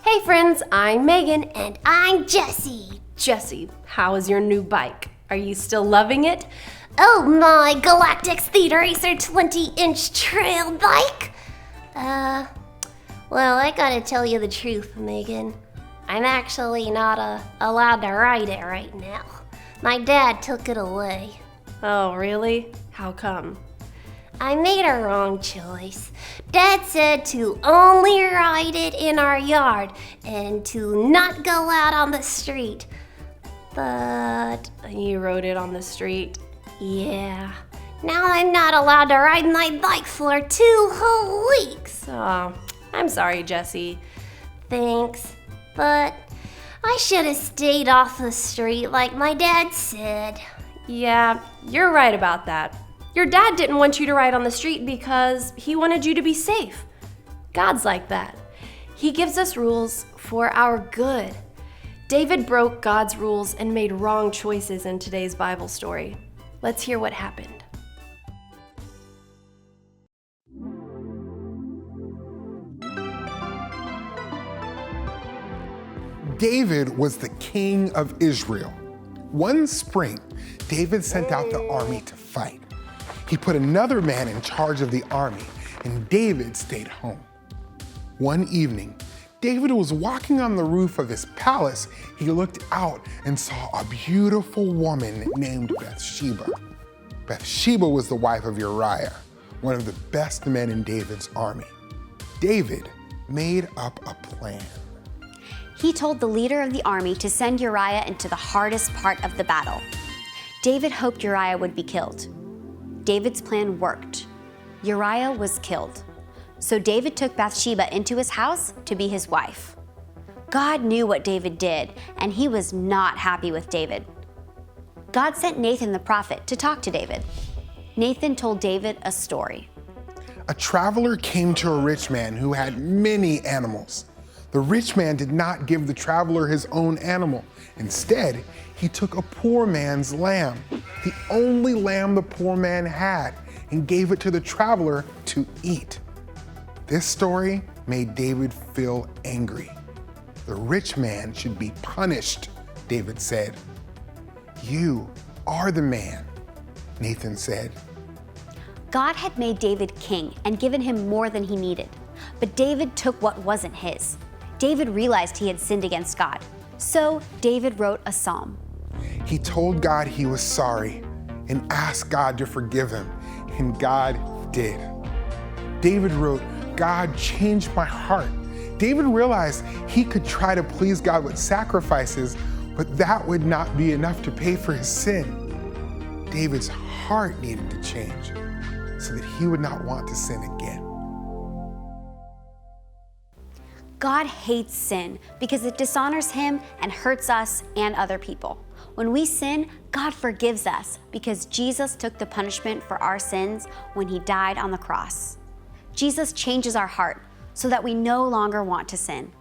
Hey friends, I'm Megan. And I'm Jessie. Jessie, how is your new bike? Are you still loving it? Oh, my Galactic Speed Racer 20-inch trail bike? Well, I gotta tell you the truth, Megan. I'm actually not allowed to ride it right now. My dad took it away. Oh, really? How come? I made a wrong choice. Dad said to only ride it in our yard and to not go out on the street. But You rode it on the street? yeah, now I'm not allowed to ride my bike for 2 whole weeks. Oh, I'm sorry, Jessie. Thanks, but I should have stayed off the street like my dad said. Yeah, you're right about that. Your dad didn't want you to ride on the street because he wanted you to be safe. God's like that. He gives us rules for our good. David broke God's rules and made wrong choices in today's Bible story. Let's hear what happened. David was the king of Israel. One spring, David sent out the army to fight. He put another man in charge of the army, and David stayed home. One evening, David was walking on the roof of his palace. He looked out and saw a beautiful woman named Bathsheba. Bathsheba was the wife of Uriah, one of the best men in David's army. David made up a plan. He told the leader of the army to send Uriah into the hardest part of the battle. David hoped Uriah would be killed. David's plan worked. Uriah was killed. So David took Bathsheba into his house to be his wife. God knew what David did, and he was not happy with David. God sent Nathan the prophet to talk to David. Nathan told David a story. A traveler came to a rich man who had many animals. The rich man did not give the traveler his own animal. Instead, he took a poor man's lamb, the only lamb the poor man had, and gave it to the traveler to eat. This story made David feel angry. The rich man should be punished, David said. You are the man, Nathan said. God had made David king and given him more than he needed, but David took what wasn't his. David realized he had sinned against God, so David wrote a psalm. He told God he was sorry and asked God to forgive him, and God did. David wrote, God changed my heart. David realized he could try to please God with sacrifices, but that would not be enough to pay for his sin. David's heart needed to change so that he would not want to sin again. God hates sin because it dishonors him and hurts us and other people. When we sin, God forgives us because Jesus took the punishment for our sins when he died on the cross. Jesus changes our heart so that we no longer want to sin.